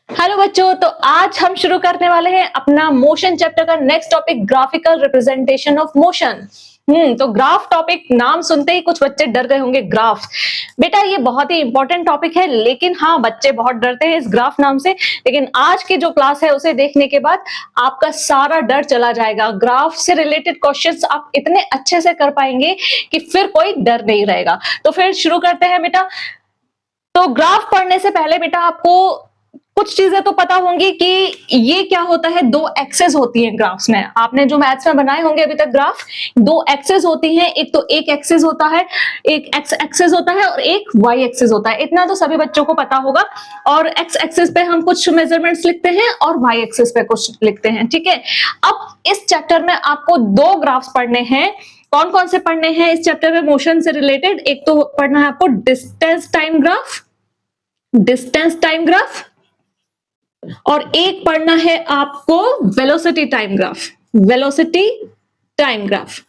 Hello बच्चों, तो आज हम शुरू करने वाले हैं अपना मोशन चैप्टर का next topic, graphical representation of motion. तो ग्राफ टॉपिक नाम सुनते ही कुछ बच्चे डर गए होंगे। ग्राफ बेटा ये बहुत ही इंपॉर्टेंट टॉपिक है, लेकिन हाँ बच्चे बहुत डरते हैं इस ग्राफ नाम से। लेकिन आज की जो क्लास है उसे देखने के बाद आपका सारा डर चला जाएगा। ग्राफ से रिलेटेड क्वेश्चंस आप इतने अच्छे से कर पाएंगे कि फिर कोई डर नहीं रहेगा। तो फिर शुरू करते हैं बेटा। तो ग्राफ पढ़ने से पहले बेटा आपको कुछ चीजें तो पता होंगी कि ये क्या होता है। दो एक्सेस होती हैं ग्राफ्स में। आपने जो मैथ्स में बनाए होंगे अभी तक ग्राफ, दो एक्सेस होती हैं। एक तो एक एक्सेस होता है, एक एक्स एक्सेस होता है और एक वाई एक्सेस होता है। इतना तो सभी बच्चों को पता होगा। और एक्स एक्सेस पे हम कुछ मेजरमेंट्स लिखते हैं और वाई एक्सेस पे कुछ लिखते हैं, ठीक है। अब इस चैप्टर में आपको दो ग्राफ्स पढ़ने हैं। कौन कौन से पढ़ने हैं इस चैप्टर में मोशन से रिलेटेड? एक तो पढ़ना है आपको distance time graph, distance time graph, और एक पढ़ना है आपको velocity time graph, velocity time graph.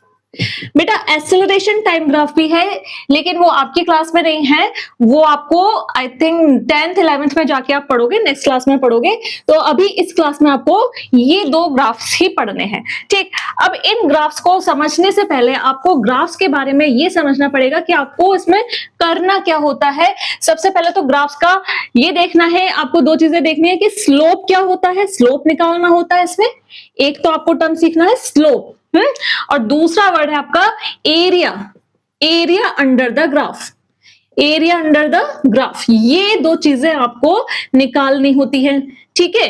बेटा एक्सेलरेशन टाइम ग्राफ भी है, लेकिन वो आपकी क्लास में नहीं है। वो आपको आई थिंक 10th 11th में जाके आप पढ़ोगे, नेक्स्ट क्लास में पढ़ोगे। तो अभी इस क्लास में आपको ये दो ग्राफ्स ही पढ़ने हैं, ठीक। अब इन ग्राफ्स को समझने से पहले आपको ग्राफ्स के बारे में ये समझना पड़ेगा कि आपको इसमें करना क्या होता है। सबसे पहले तो ग्राफ्स का ये देखना है, आपको दो चीजें देखनी है कि स्लोप क्या होता है, स्लोप निकालना होता है इसमें। एक तो आपको टर्म सीखना है स्लोप, और दूसरा वर्ड है आपका area, area under the graph, area under the graph. ये दो चीजें आपको निकालनी होती है, ठीक है।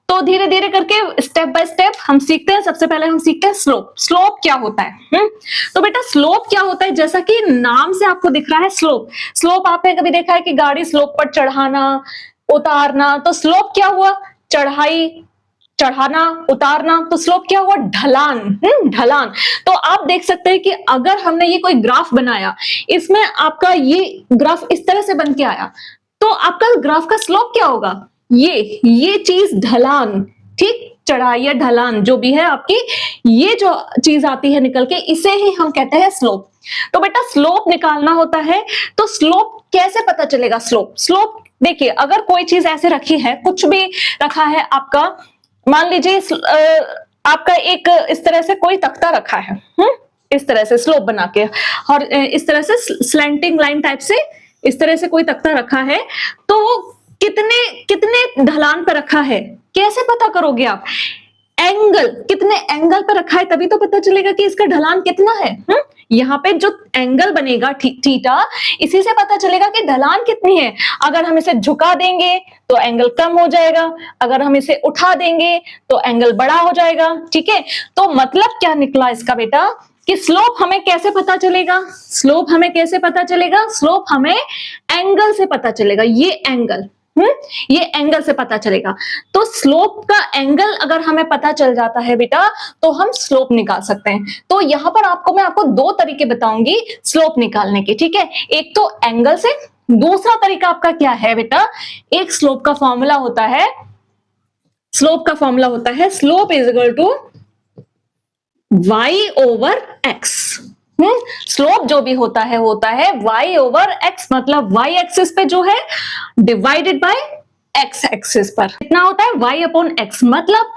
तो धीरे धीरे करके स्टेप बाय स्टेप हम सीखते हैं। सबसे पहले हम सीखते हैं स्लोप। स्लोप क्या होता है? तो बेटा स्लोप क्या होता है, जैसा कि नाम से आपको दिख रहा है स्लोप। स्लोप आपने कभी देखा है कि गाड़ी स्लोप पर चढ़ाना उतारना? तो स्लोप क्या हुआ? चढ़ाई, चढ़ाना, उतारना। तो स्लोप क्या हुआ? ढलान, ढलान। तो आप देख सकते हैं कि अगर हमने ये कोई ग्राफ बनाया, इसमें आपका ये ग्राफ इस तरह से बन के आया, तो आपका ग्राफ का स्लोप क्या होगा? ये चीज ढलान, ठीक। चढ़ाई या ढलान जो भी है आपकी, ये जो चीज आती है निकल के, इसे ही हम कहते हैं स्लोप। तो बेटा स्लोप निकालना होता है। तो स्लोप कैसे पता चलेगा? स्लोप स्लोप देखिए, अगर कोई चीज ऐसे रखी है, कुछ भी रखा है आपका, मान लीजिए आपका एक इस तरह से कोई तख्ता रखा है, इस तरह से स्लोप बना के, और इस तरह से स्लैंटिंग लाइन टाइप से इस तरह से कोई तख्ता रखा है, तो वो कितने कितने ढलान पर रखा है कैसे पता करोगे आप? एंगल, कितने एंगल पर रखा है तभी तो पता चलेगा कि इसका ढलान कितना है। यहाँ पे जो एंगल बनेगा थीटा, इसी से पता चलेगा कि ढलान कितनी है। अगर हम इसे झुका देंगे तो एंगल कम हो जाएगा, अगर हम इसे उठा देंगे तो एंगल बड़ा हो जाएगा, ठीक है। तो मतलब क्या निकला इसका बेटा कि स्लोप हमें कैसे पता चलेगा? स्लोप हमें कैसे पता चलेगा? स्लोप हमें एंगल से पता चलेगा। ये एंगल, ये एंगल से पता चलेगा। तो स्लोप का एंगल अगर हमें पता चल जाता है बेटा, तो हम स्लोप निकाल सकते हैं। तो यहां पर मैं आपको दो तरीके बताऊंगी स्लोप निकालने के, ठीक है। एक तो एंगल से, दूसरा तरीका आपका क्या है बेटा? एक स्लोप का फॉर्मूला होता है, स्लोप का फॉर्मूला होता है slope is equal to y over x। Slope जो भी होता है y ओवर x, मतलब y एक्सिस पे जो है डिवाइडेड बाय x एक्सिस पर कितना होता है? y upon x। मतलब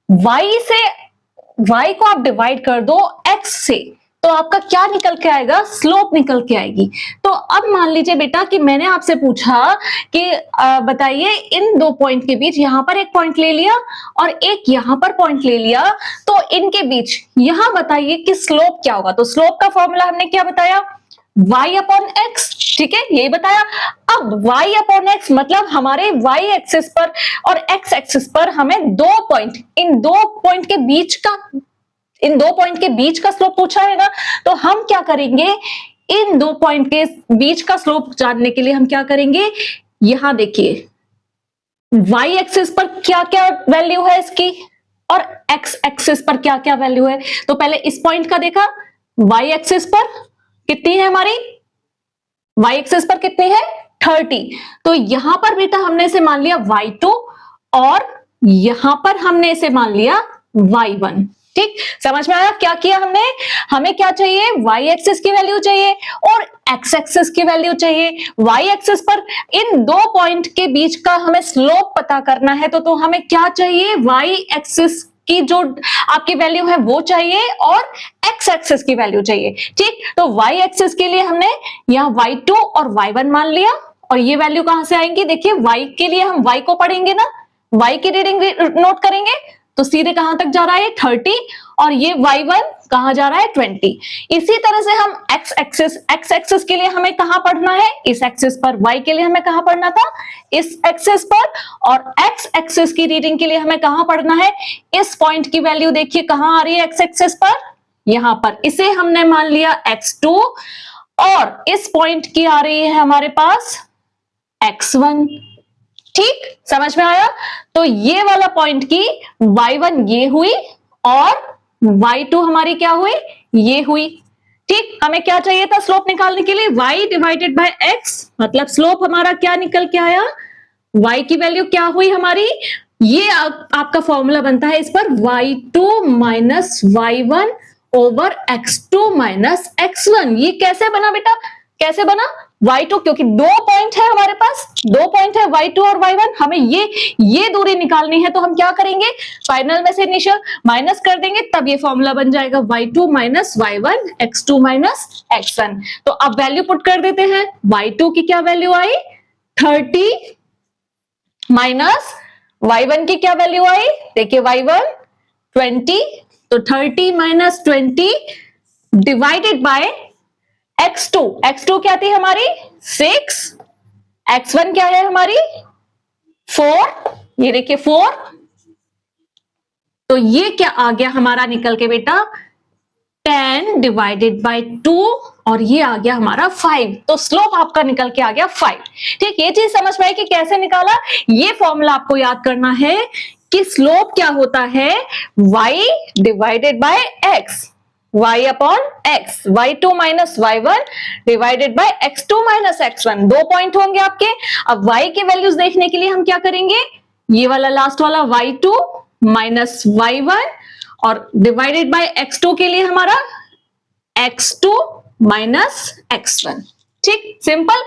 y को आप डिवाइड कर दो x से, तो आपका क्या निकल के आएगा? स्लोप निकल के आएगी। तो अब मान लीजिए बेटा कि मैंने आपसे पूछा कि बताइए इन दो पॉइंट के बीच, यहां पर एक पॉइंट ले लिया और एक यहां पर पॉइंट ले लिया, तो इनके बीच यहां बताइए कि स्लोप क्या होगा? तो स्लोप का फॉर्मूला हमने क्या बताया? y अपॉन x, ठीक है, यही बताया। अब y अपॉन x मतलब हमारे y एक्सिस पर और x एक्सिस पर हमें दो पॉइंट, इन दो पॉइंट के बीच का स्लोप पूछा है ना, तो हम क्या करेंगे? इन दो पॉइंट के बीच का स्लोप जानने के लिए हम क्या करेंगे? यहां देखिए y एक्सिस पर क्या क्या वैल्यू है इसकी और x एक्सिस पर क्या क्या वैल्यू है। तो पहले इस पॉइंट का देखा, y एक्सिस पर कितनी है हमारी? y एक्सिस पर कितनी है? 30। तो यहां पर बेटा हमने इसे मान लिया y2 और यहां पर हमने इसे मान लिया y1, ठीक, समझ में आया क्या किया हमने? हमें क्या चाहिए? वाई एक्सिस की वैल्यू चाहिए और एक्स एक्सिस की वैल्यू चाहिए। वाई एक्सिस पर इन दो पॉइंट के बीच का हमें स्लोप पता करना है, तो हमें क्या चाहिए? वाई एक्सिस की जो आपकी वैल्यू है वो चाहिए और एक्स एक्सिस की वैल्यू चाहिए। ठीक, तो वाई एक्सिस के लिए हमने यहाँ y2 और y1 मान लिया, और ये वैल्यू कहां से आएंगी? देखिए y के लिए हम y को पढ़ेंगे ना, y की रीडिंग नोट करेंगे तो सीधे कहां तक जा रहा है? 30, और ये y1 कहां जा रहा है? 20। इसी तरह से हम x एक्सिस के लिए हमें कहां पढ़ना है? इस एक्सिस पर। y के लिए हमें कहां पढ़ना था? इस एक्सिस पर। और x एक्सिस की रीडिंग के लिए हमें कहां पढ़ना है? इस पॉइंट की वैल्यू देखिए कहां आ रही है x एक्सिस पर? यहां पर। इसे हमने मान लिया x2, और इस पॉइंट की आ रही है हमारे पास x1। ठीक, समझ में आया? तो ये वाला पॉइंट की y1 ये हुई और y2 हमारी क्या हुई? ये हुई। ठीक, हमें क्या चाहिए था स्लोप निकालने के लिए? y डिवाइडेड बाय x, मतलब स्लोप हमारा क्या निकल के आया? y की वैल्यू क्या हुई हमारी? ये आपका फॉर्मूला बनता है इस पर, y2 minus y1 over x2 minus x1। ये कैसे बना बेटा? कैसे बना? y2, क्योंकि दो पॉइंट है हमारे पास, दो पॉइंट है y2 और y1, हमें ये दूरी निकालनी है, तो हम क्या करेंगे? फाइनल में से इनिशियल माइनस कर देंगे, तब ये फॉर्मूला बन जाएगा y2 minus y1 x2 minus x1। तो अब वैल्यू पुट कर देते हैं। y2 की क्या वैल्यू आई? 30 माइनस y1 की क्या वैल्यू आई? देखिए y1 20, तो 30 माइनस 20 डिवाइडेड बाय x2 क्या थी हमारी? 6, x1 क्या है हमारी? 4, ये देखिए 4। तो ये क्या आ गया हमारा निकल के बेटा? 10 डिवाइडेड बाय 2, और ये आ गया हमारा 5। तो स्लोप आपका निकल के आ गया 5। ठीक, ये चीज समझ में आई कि कैसे निकाला? ये फॉर्मूला आपको याद करना है कि स्लोप क्या होता है? y divided by x, y upon x, y2 minus y1 divided by x2 minus x1। दो पॉइंट होंगे आपके। अब y की वैल्यूज देखने के लिए हम क्या करेंगे? ये वाला लास्ट वाला y2 माइनस y1, और डिवाइडेड बाय x2 के लिए हमारा x2 माइनस x1। ठीक, सिंपल,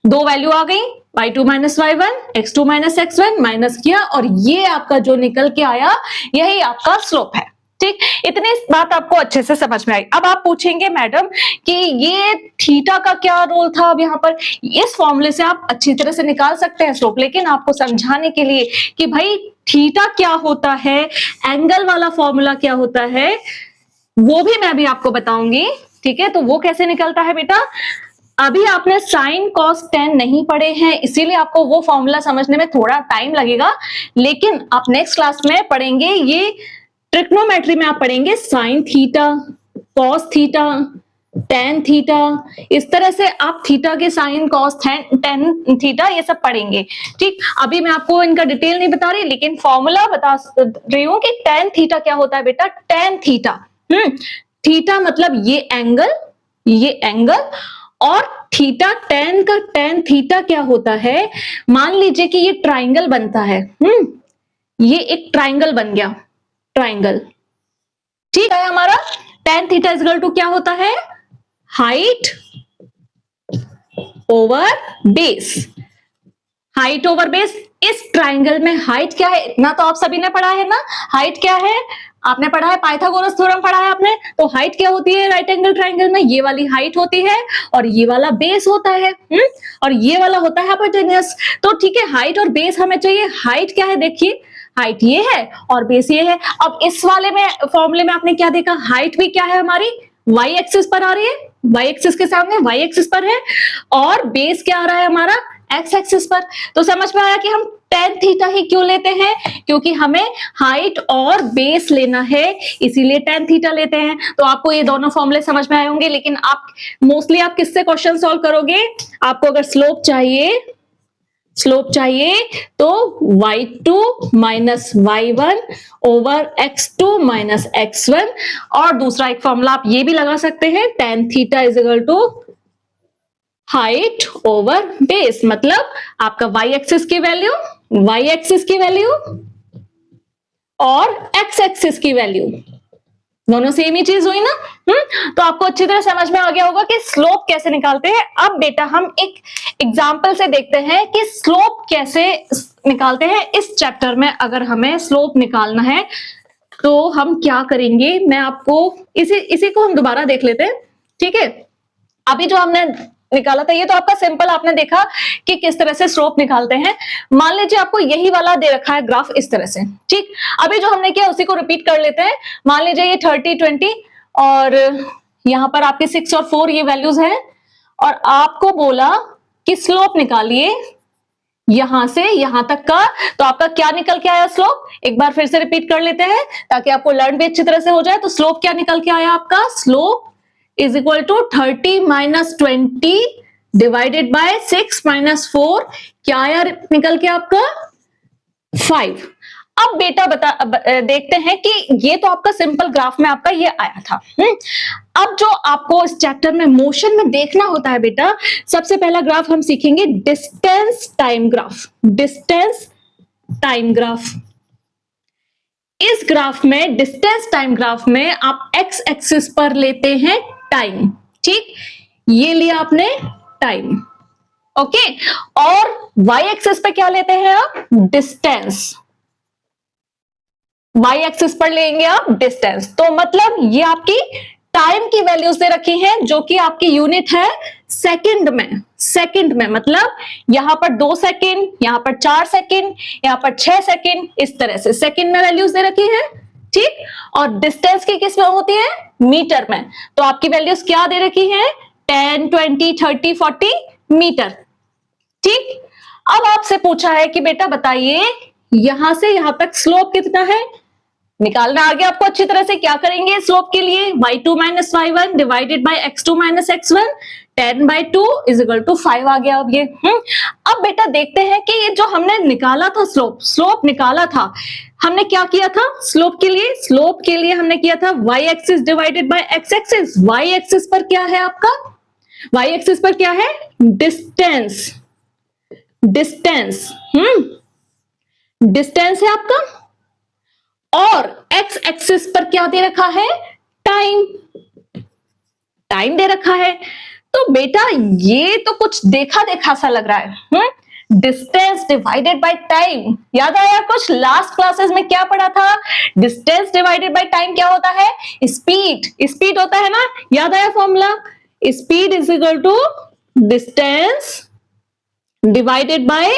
दो वैल्यू आ गई, y2 minus y1, x2 minus x1, minus किया, और ये आपका जो निकल के आया यही आपका स्लोप है। ठीक, इतनी बात आपको अच्छे से समझ में आई। अब आप पूछेंगे मैडम कि ये थीटा का क्या रोल था? अब यहाँ पर इस फॉर्मूले से आप अच्छी तरह से निकाल सकते हैं स्लोप, लेकिन आपको समझाने के लिए कि भाई थीटा क्या होता है, एंगल वाला फॉर्मूला क्या होता है, वो भी मैं भी आपको बताऊंगी। ठीक है, तो वो कैसे निकलता है बेटा? अभी आपने साइन कॉस टेन नहीं पढ़े हैं, इसीलिए आपको वो फॉर्मूला समझने में थोड़ा टाइम लगेगा, लेकिन आप नेक्स्ट क्लास में पढ़ेंगे। ये ट्रिग्नोमेट्री में आप पढ़ेंगे sine theta, cos theta, tan theta, इस तरह से आप थीटा के साइन कॉस टेन थीटा ये सब पढ़ेंगे। ठीक, अभी मैं आपको इनका डिटेल नहीं बता रही, लेकिन फॉर्मूला बता रही हूं कि टेन थीटा क्या होता है बेटा? टेन थीटा, थीटा मतलब ये एंगल, और थीटा टेन का टेन थीटा क्या होता है? मान लीजिए कि ये ट्राइंगल बनता है, ये एक ट्राइंगल बन गया, ट्राइंगल। ठीक है, हमारा टेन थीटा इक्वल टू क्या होता है? Height over base, height over base. इस ट्राइंगल में हाइट क्या है? इतना तो आप सभी ने पढ़ा है ना, हाइट क्या है? आपने पढ़ा है, पाइथागोरस थ्योरम पढ़ा है आपने। तो हाइट क्या होती है राइट एंगल ट्राइंगल में? ये वाली हाइट होती है, और ये वाला बेस होता है, और ये वाला होता है हाइपोटेन्यूस। तो ठीक है, हाइट और बेस हमें चाहिए। हाइट क्या है? देखिए, हाइट ये है और बेस ये है। अब इस वाले में फॉर्मूले में आपने क्या देखा? हाइट भी क्या है हमारी? वाई एक्सिस पर आ रही है, वाई एक्सिस के सामने वाई एक्सिस पर है, और बेस क्या आ रहा है हमारा? एक्स एक्सिस पर। तो समझ में आया कि हम टेन थीटा ही क्यों लेते हैं? क्योंकि हमें हाइट और बेस लेना है, इसीलिए टेन थीटा लेते हैं। तो आपको ये दोनों फॉर्मूले समझ में आए होंगे, लेकिन आप मोस्टली आप किससे क्वेश्चन सॉल्व करोगे? आपको अगर स्लोप चाहिए तो y2 minus y1 over x2 minus x1, और दूसरा एक फॉर्मूला आप ये भी लगा सकते हैं, tan theta is equal to height over base, मतलब आपका y एक्सिस की वैल्यू और x एक्सिस की वैल्यू। दोनों सेम ही चीज हुई ना। तो आपको अच्छी तरह समझ में आ गया होगा कि स्लोप कैसे निकालते हैं। अब बेटा हम एक एग्जांपल से देखते हैं कि स्लोप कैसे निकालते हैं। इस चैप्टर में अगर हमें स्लोप निकालना है तो हम क्या करेंगे, मैं आपको इसी को हम दोबारा देख लेते हैं, ठीक है। अभी जो हमने निकाला था ये तो आपका सिंपल, आपने देखा कि किस तरह से स्लोप निकालते हैं। मान लीजिए आपको यही वाला दे रखा है ग्राफ इस तरह से, ठीक। अभी जो हमने किया उसी को रिपीट कर लेते हैं। मान लीजिए ये 30, 20 और यहां पर आपके 6 और 4 ये वैल्यूज है, और आपको बोला कि स्लोप निकालिए यहां से यहां तक का। तो आपका क्या निकल के आया स्लोप, एक बार फिर से रिपीट कर लेते हैं ताकि आपको लर्न भी अच्छी तरह से हो जाए। तो स्लोप क्या निकल के आया आपका, slope is equal to 30 minus 20 divided by 6 minus 4, क्या आया निकल के आपका 5। अब बेटा देखते हैं कि ये तो आपका सिंपल ग्राफ में आपका ये आया था। अब जो आपको इस चैप्टर में मोशन में देखना होता है बेटा, सबसे पहला ग्राफ हम सीखेंगे distance time graph. Distance time graph, इस ग्राफ में डिस्टेंस टाइम ग्राफ में आप एक्स एक्सिस पर लेते हैं टाइम, ठीक। ये लिया आपने टाइम, ओके। और वाई एक्सिस पे क्या लेते हैं आप, डिस्टेंस। वाई एक्सिस पर लेंगे आप डिस्टेंस। तो मतलब ये आपकी टाइम की वैल्यूज दे रखी हैं जो कि आपकी यूनिट है सेकंड में। सेकंड में मतलब यहां पर 2 सेकंड, यहां पर 4 सेकंड, यहां पर 6 सेकंड, इस तरह से सेकंड में वैल्यूज दे रखी है, ठीक। और डिस्टेंस की किस में होती है, मीटर में। तो आपकी वैल्यूज क्या दे रखी है, 10, 20, 30, 40 मीटर, ठीक। अब आपसे पूछा है कि बेटा बताइए यहां से यहां तक स्लोप कितना है, निकालना आ गया आपको अच्छी तरह से। क्या करेंगे स्लोप के लिए, y2 minus y1 divided by x2 minus x1, 10/2 is equal to 5 आ गया। अब ये अब बेटा देखते हैं कि ये जो हमने निकाला था स्लोप निकाला था, हमने क्या किया था स्लोप के लिए, हमने किया था y axis divided by x axis. y axis पर क्या है आपका, y एक्सिस पर क्या है, डिस्टेंस। डिस्टेंस है आपका, और x एक्सिस पर क्या दे रखा है, टाइम दे रखा है। तो बेटा ये तो कुछ देखा देखा सा लग रहा है। डिस्टेंस डिवाइडेड बाय टाइम, याद आया कुछ लास्ट क्लासेस में क्या पढ़ा था, डिस्टेंस डिवाइडेड बाय टाइम क्या होता है, स्पीड होता है ना, याद आया formula, speed is equal to distance divided by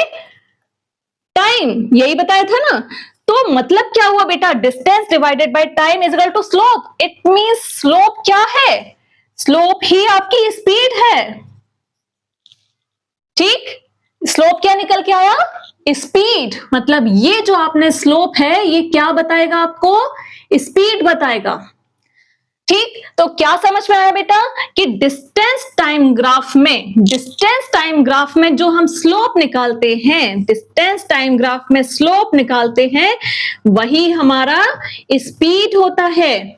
time, यही बताया था ना। तो मतलब क्या हुआ बेटा, distance divided by time is equal to slope. It means slope क्या है, स्लोप ही आपकी स्पीड है, ठीक। स्लोप क्या निकल के आया, स्पीड। मतलब ये जो आपने स्लोप है ये क्या बताएगा आपको, स्पीड बताएगा, ठीक। तो क्या समझ में आया बेटा कि डिस्टेंस टाइम ग्राफ में जो हम स्लोप निकालते हैं, डिस्टेंस टाइम ग्राफ में स्लोप निकालते हैं, वही हमारा स्पीड होता है।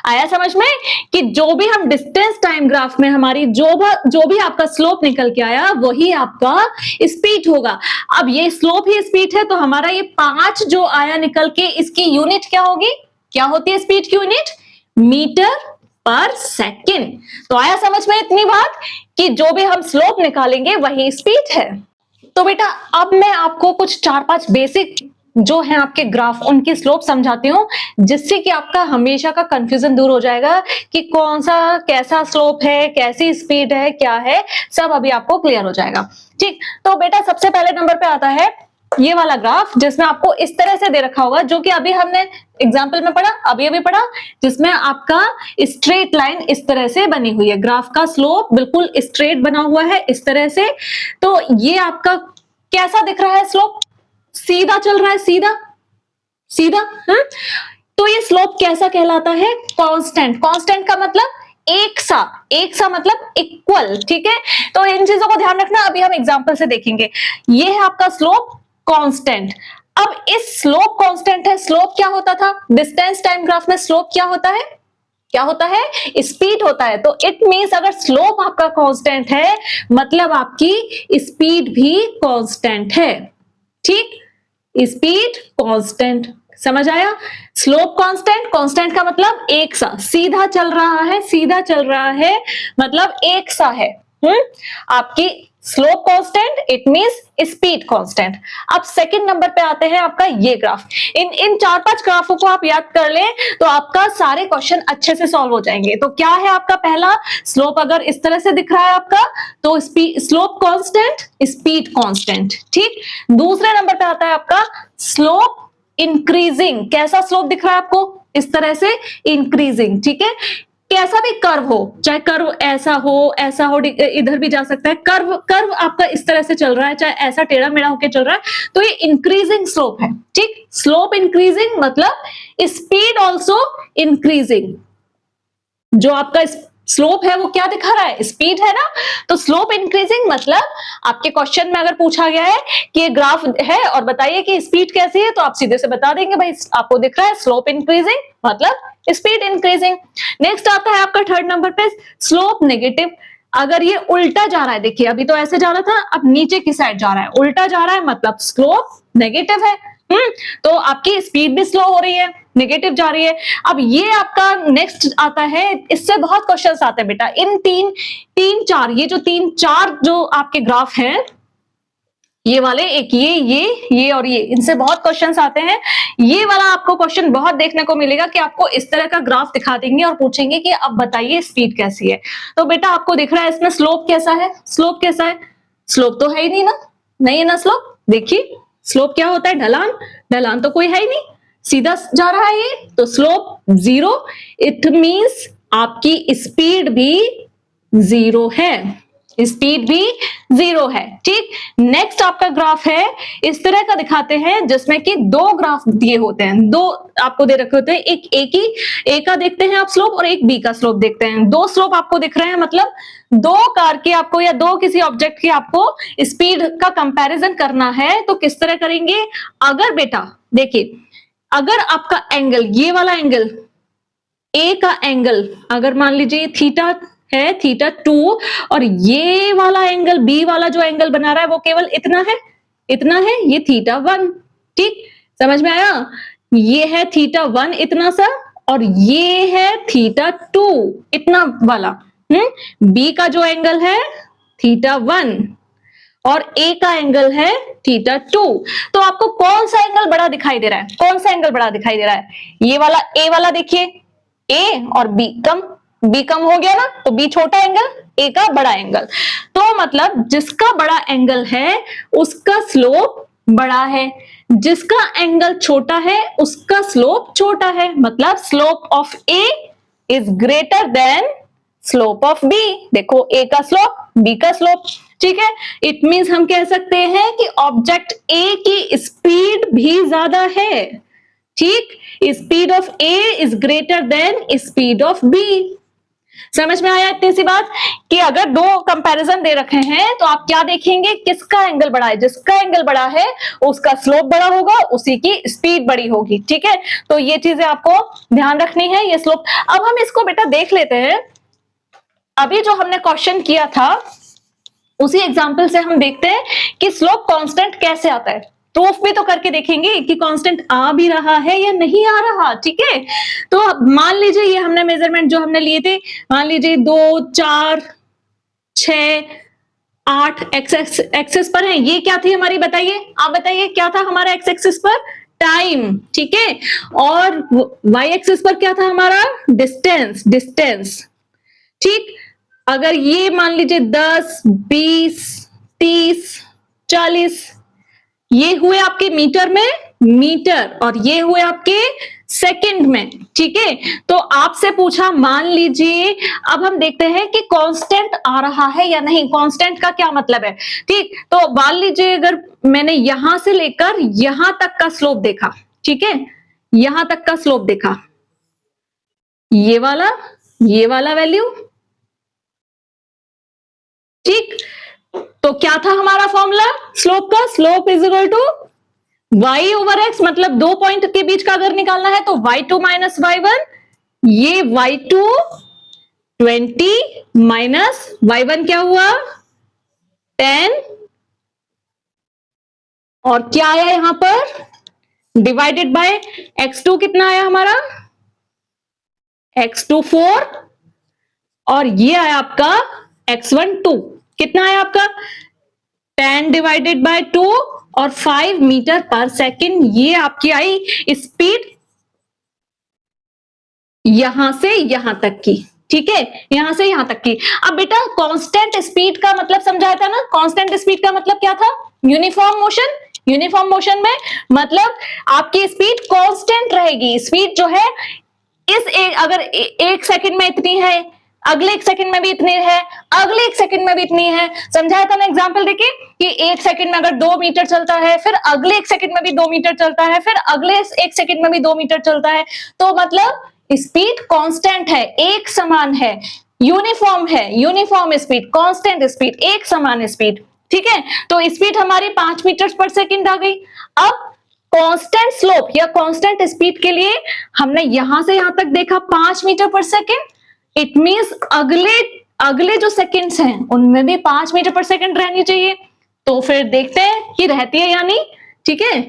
आया समझ में कि जो भी हम डिस्टेंस टाइम ग्राफ में हमारी जो भी आपका स्लोप निकल के आया वही आपका स्पीड होगा। अब ये स्लोप ही स्पीड है तो हमारा ये 5 जो आया निकल के, इसकी यूनिट क्या होगी, क्या होती है स्पीड की यूनिट, मीटर पर सेकंड। तो आया समझ में इतनी बात कि जो भी हम स्लोप निकालेंगे वही स्पीड है। तो बेटा अब मैं आपको कुछ 4-5 बेसिक जो है आपके ग्राफ उनकी स्लोप समझाती हूँ, जिससे कि आपका हमेशा का कंफ्यूजन दूर हो जाएगा कि कौन सा कैसा स्लोप है, कैसी स्पीड है, क्या है, सब अभी आपको क्लियर हो जाएगा, ठीक। तो बेटा सबसे पहले नंबर पे आता है ये वाला ग्राफ, जिसमें आपको इस तरह से दे रखा होगा, जो कि अभी हमने एग्जाम्पल में पढ़ा, अभी पढ़ा, जिसमें आपका स्ट्रेट लाइन इस तरह से बनी हुई है, ग्राफ का स्लोप बिल्कुल स्ट्रेट बना हुआ है इस तरह से। तो ये आपका कैसा दिख रहा है स्लोप, सीधा चल रहा है, सीधा हाँ? तो ये स्लोप कैसा कहलाता है, कांस्टेंट का मतलब एक सा मतलब इक्वल, ठीक है। तो इन चीजों को ध्यान रखना, अभी हम एग्जांपल से देखेंगे। ये है आपका स्लोप कांस्टेंट। अब इस स्लोप कांस्टेंट है, स्लोप क्या होता था डिस्टेंस टाइम ग्राफ में, स्लोप क्या होता है, स्पीड होता है। तो इट मींस अगर स्लोप आपका कांस्टेंट है मतलब आपकी स्पीड भी कांस्टेंट है, ठीक। Speed constant. समझ आया? स्लोप कांस्टेंट, कांस्टेंट का मतलब एक सा, सीधा चल रहा है, सीधा चल रहा है मतलब एक सा है। आपकी slope constant it means speed constant. अब सेकंड नंबर पे आते हैं आपका ये ग्राफ। इन चार पांच ग्राफों को आप याद कर लें तो आपका सारे क्वेश्चन अच्छे से सॉल्व हो जाएंगे। तो क्या है आपका पहला, स्लोप अगर इस तरह से दिख रहा है आपका तो स्लोप कांस्टेंट, स्पीड कांस्टेंट। ठीक, दूसरे नंबर पे आता है आपका स्लोप इंक्रीजिंग। कैसा स्लोप दिख रहा है आपको? इस तरह से इंक्रीजिंग। ठीक है, कैसा भी कर्व हो, चाहे कर्व ऐसा हो, इधर भी जा सकता है। कर्व कर्व आपका इस तरह से चल रहा है, चाहे ऐसा टेढ़ा मेढ़ा होकर चल रहा है, तो ये इंक्रीजिंग स्लोप है। ठीक, स्लोप इंक्रीजिंग मतलब स्पीड ऑल्सो इंक्रीजिंग। जो आपका स्लोप है वो क्या दिखा रहा है? स्पीड है ना। तो स्लोप इंक्रीजिंग मतलब आपके क्वेश्चन में अगर पूछा गया है कि ये ग्राफ है और बताइए कि स्पीड कैसी है, तो आप सीधे से बता देंगे भाई आपको दिख रहा है स्लोप इंक्रीजिंग मतलब स्पीड इंक्रीजिंग। नेक्स्ट आता है आपका थर्ड नंबर पे स्लोप नेगेटिव। अगर ये उल्टा जा रहा है, देखिए अभी तो ऐसे जा रहा था, अब नीचे की साइड जा रहा है, उल्टा जा रहा है मतलब स्लोप नेगेटिव है। तो आपकी स्पीड भी स्लो हो रही है, नेगेटिव जा रही है। अब ये आपका नेक्स्ट आता है, इससे बहुत क्वेश्चंस आते हैं बेटा। इन तीन चार, ये जो तीन चार जो आपके ग्राफ हैं, ये वाले, एक ये और ये, इनसे बहुत क्वेश्चंस आते हैं। ये वाला आपको क्वेश्चन बहुत देखने को मिलेगा कि आपको इस तरह का ग्राफ दिखा देंगे और पूछेंगे कि अब बताइए स्पीड कैसी है। तो बेटा आपको दिख रहा है इसमें स्लोप कैसा है? स्लोप कैसा है? स्लोप तो है ही नहीं ना, नहीं है ना स्लोप। देखिए स्लोप क्या होता है? ढलान। ढलान तो कोई है ही नहीं, सीधा जा रहा है ये, तो स्लोप जीरो। इट मींस आपकी स्पीड भी जीरो है, स्पीड भी जीरो है। ठीक, नेक्स्ट आपका ग्राफ है, इस तरह का दिखाते हैं जिसमें कि दो ग्राफ दिए होते हैं, दो आपको दे रखे होते हैं, एक ए का देखते हैं आप स्लोप और एक बी का स्लोप देखते हैं। दो स्लोप आपको दिख रहे हैं, मतलब दो कार के आपको या दो किसी ऑब्जेक्ट की आपको स्पीड का कंपैरिजन करना है तो किस तरह करेंगे? अगर बेटा देखिए, अगर आपका एंगल, ये वाला एंगल ए का एंगल अगर मान लीजिए थीटा है, थीटा 2, और ये वाला एंगल बी वाला जो एंगल बना रहा है वो केवल इतना है, इतना है, ये थीटा 1। ठीक, समझ में आया? ये है थीटा 1 इतना सा, और ये है थीटा 2 इतना वाला। बी का जो एंगल है थीटा 1 और ए का एंगल है थीटा 2। तो आपको कौन सा एंगल बड़ा दिखाई दे रहा है? कौन सा एंगल बड़ा दिखाई दे रहा है? ये वाला ए वाला, देखिए ए और बी कम, बी कम हो गया ना, तो बी छोटा एंगल, ए का बड़ा एंगल। तो मतलब जिसका बड़ा एंगल है उसका स्लोप बड़ा है, जिसका एंगल छोटा है उसका स्लोप छोटा है। मतलब slope of A is greater than slope of B. देखो ए का स्लोप, बी का स्लोप। ठीक है, इट मींस हम कह सकते हैं कि ऑब्जेक्ट ए की स्पीड भी ज्यादा है। ठीक, speed of A is greater than speed of B. समझ में आया इतनी सी बात कि अगर दो कंपैरिजन दे रखे हैं तो आप क्या देखेंगे? किसका एंगल बड़ा है? जिसका एंगल बड़ा है उसका स्लोप बड़ा होगा, उसी की स्पीड बड़ी होगी। ठीक है, तो ये चीजें आपको ध्यान रखनी है, ये स्लोप। अब हम इसको बेटा देख लेते हैं। अभी जो हमने क्वेश्चन किया था उसी एग्जाम्पल से हम देखते हैं कि स्लोप कांस्टेंट कैसे आता है। प्रूफ भी तो करके देखेंगे कि कांस्टेंट आ भी रहा है या नहीं आ रहा। ठीक है, तो मान लीजिए ये हमने मेजरमेंट जो हमने लिए थे, मान लीजिए 2, 4, 6, 8 एक्सेस पर है। ये क्या थी हमारी? बताइए, आप बताइए क्या था हमारा एक्स एक्सिस पर? टाइम। ठीक है, और वाई एक्सिस पर क्या था हमारा? Distance, distance. ठीक, अगर ये मान लीजिए 10, 20, 30, 40, ये हुए आपके मीटर में, मीटर, और ये हुए आपके सेकंड में। ठीक है, तो आपसे पूछा, मान लीजिए अब हम देखते हैं कि कांस्टेंट आ रहा है या नहीं। कांस्टेंट का क्या मतलब है? ठीक, तो मान लीजिए अगर मैंने यहां से लेकर यहां तक का स्लोप देखा, ठीक है, यहां तक का स्लोप देखा, ये वाला वैल्यू। ठीक, तो क्या था हमारा फॉर्मूला स्लोप का? Slope is equal to y over x, मतलब दो पॉइंट के बीच का अगर निकालना है तो y2 माइनस y1, ये y2 20 माइनस y1 क्या हुआ? 10 और क्या आया यहां पर डिवाइडेड बाय x2 कितना आया हमारा x2 4 और ये आया आपका x1 2 कितना आया आपका 10 डिवाइडेड बाय 2 और 5 मीटर पर सेकेंड ये आपकी आई स्पीड यहां से यहां तक की ठीक है यहां से यहां तक की। अब बेटा कांस्टेंट स्पीड का मतलब समझाया था ना कांस्टेंट स्पीड का मतलब क्या था यूनिफॉर्म मोशन यूनिफॉर्म मोशन में मतलब आपकी स्पीड कांस्टेंट रहेगी स्पीड जो है अगर एक सेकंड में इतनी है अगले एक सेकंड में भी इतनी है अगले एक सेकंड में भी इतनी है समझाया था ना एग्जांपल देखिए कि एक सेकंड में अगर 2 मीटर चलता है फिर अगले एक सेकंड में भी 2 मीटर चलता है फिर अगले एक सेकंड में भी 2 मीटर चलता है तो मतलब स्पीड कांस्टेंट है एक समान है यूनिफॉर्म स्पीड कांस्टेंट स्पीड एक समान स्पीड ठीक है तो स्पीड हमारी 5 मीटर पर सेकंड आ गई। अब कांस्टेंट स्लोप या कांस्टेंट स्पीड के लिए हमने यहां से यहां तक देखा 5 मीटर पर सेकंड इट मींस अगले जो सेकंड्स हैं उनमें भी 5 मीटर पर सेकंड रहनी चाहिए तो फिर देखते हैं कि रहती है या नहीं ठीक है।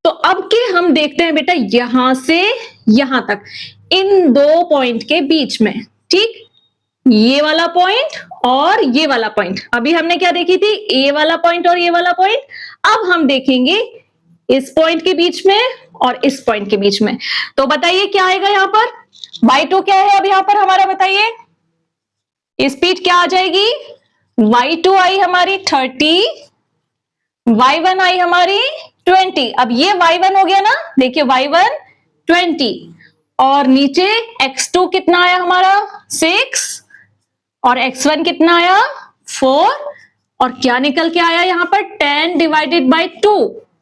तो अब के हम देखते हैं बेटा यहां से यहां तक इन दो पॉइंट के बीच में ठीक ये वाला पॉइंट और ये वाला पॉइंट अभी हमने क्या देखी थी ए वाला पॉइंट और ये वाला पॉइंट अब हम देखेंगे इस पॉइंट के बीच में और इस पॉइंट के बीच में तो बताइए क्या आएगा यहां पर y2 क्या है अब यहां पर हमारा बताइए स्पीड क्या आ जाएगी y2 आई हमारी 30 y1 आई हमारी 20 अब ये y1 हो गया ना देखिए y1 20 और नीचे x2 कितना आया हमारा 6 और x1 कितना आया 4 और क्या निकल के आया यहां पर 10 डिवाइडेड बाय 2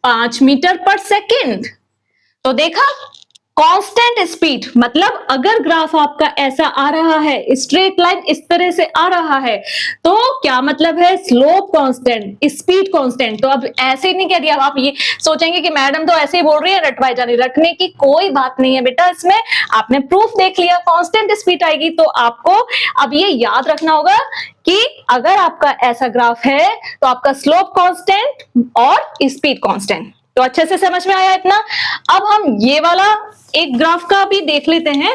5 मीटर पर सेकंड। तो देखा कांस्टेंट स्पीड मतलब अगर ग्राफ आपका ऐसा आ रहा है स्ट्रेट लाइन इस तरह से आ रहा है तो क्या मतलब है स्लोप कांस्टेंट स्पीड कांस्टेंट। तो अब ऐसे ही नहीं कह दिया आप ये सोचेंगे कि मैडम तो ऐसे ही बोल रही है रटवाई जा रही रटने की कोई बात नहीं है बेटा इसमें आपने प्रूफ देख लिया कांस्टेंट स्पीड आएगी तो आपको अब ये याद रखना होगा कि अगर आपका ऐसा ग्राफ है तो आपका स्लोप कांस्टेंट और स्पीड कांस्टेंट। तो अच्छे से समझ में आया इतना। अब हम ये वाला एक ग्राफ का भी देख लेते हैं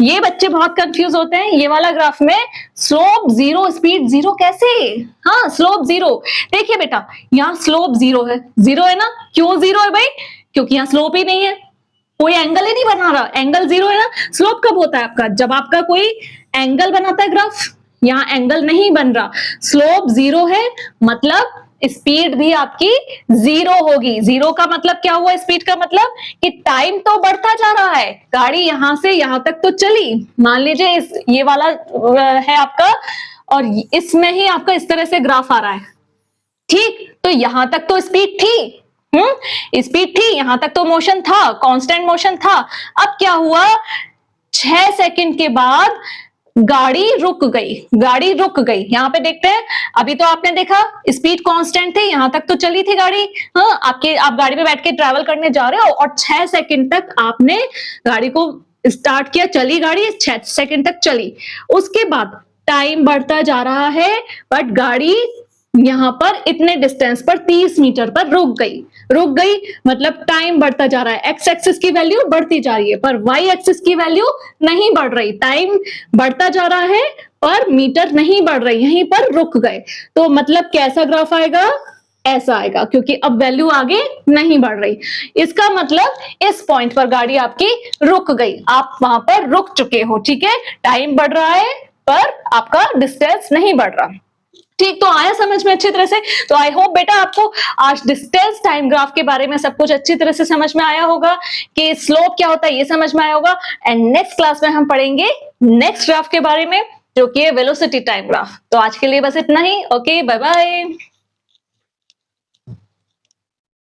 ये बच्चे बहुत कंफ्यूज होते हैं ये वाला ग्राफ में स्लोप जीरो स्पीड जीरो कैसे हाँ स्लोप जीरो देखिए बेटा यहाँ स्लोप जीरो है ना क्यों जीरो है भाई क्योंकि यहाँ स्लोप ही नहीं है कोई एंगल ही नहीं बना रहा एंगल जीरो है ना। स्लोप कब होता है आपका जब आपका कोई एंगल बनाता है ग्राफ यहाँ एंगल नहीं बन रहा स्लोप जीरो है मतलब स्पीड भी आपकी जीरो होगी। जीरो का मतलब क्या हुआ स्पीड का मतलब कि टाइम तो बढ़ता जा रहा है गाड़ी यहां से यहां तक तो चली मान लीजिए ये वाला है आपका और इसमें ही आपका इस तरह से ग्राफ आ रहा है ठीक तो यहां तक तो स्पीड थी स्पीड थी यहां तक तो मोशन था कांस्टेंट मोशन था। अब क्या हुआ 6 सेकंड के बाद गाड़ी रुक गई यहाँ पे देखते हैं अभी तो आपने देखा स्पीड कांस्टेंट थी यहां तक तो चली थी गाड़ी हाँ आप गाड़ी में बैठ के ट्रैवल करने जा रहे हो और 6 सेकंड तक आपने गाड़ी को स्टार्ट किया चली गाड़ी 6 सेकंड तक चली उसके बाद टाइम बढ़ता जा रहा है बट गाड़ी यहां पर इतने डिस्टेंस पर 30 मीटर पर रुक गई मतलब टाइम बढ़ता जा रहा है एक्स एक्सिस की वैल्यू बढ़ती जा रही है पर वाई एक्सिस की वैल्यू नहीं बढ़ रही टाइम बढ़ता जा रहा है पर मीटर नहीं बढ़ रही यहीं पर रुक गए तो मतलब कैसा ग्राफ आएगा ऐसा आएगा क्योंकि अब वैल्यू आगे नहीं बढ़ रही इसका मतलब इस पॉइंट पर गाड़ी आपकी रुक गई आप वहां पर रुक चुके हो ठीक है टाइम बढ़ रहा है पर आपका डिस्टेंस नहीं बढ़ रहा ठीक। तो आया समझ में अच्छी तरह से। तो आई होप बेटा आपको आज डिस्टेंस टाइम ग्राफ के बारे में सब कुछ अच्छी तरह से समझ में आया होगा कि स्लोप क्या होता है ये समझ में आया होगा एंड नेक्स्ट क्लास में हम पढ़ेंगे नेक्स्ट ग्राफ के बारे में जो कि है वेलोसिटी टाइम ग्राफ। तो आज के लिए बस इतना ही ओके बाय बाय।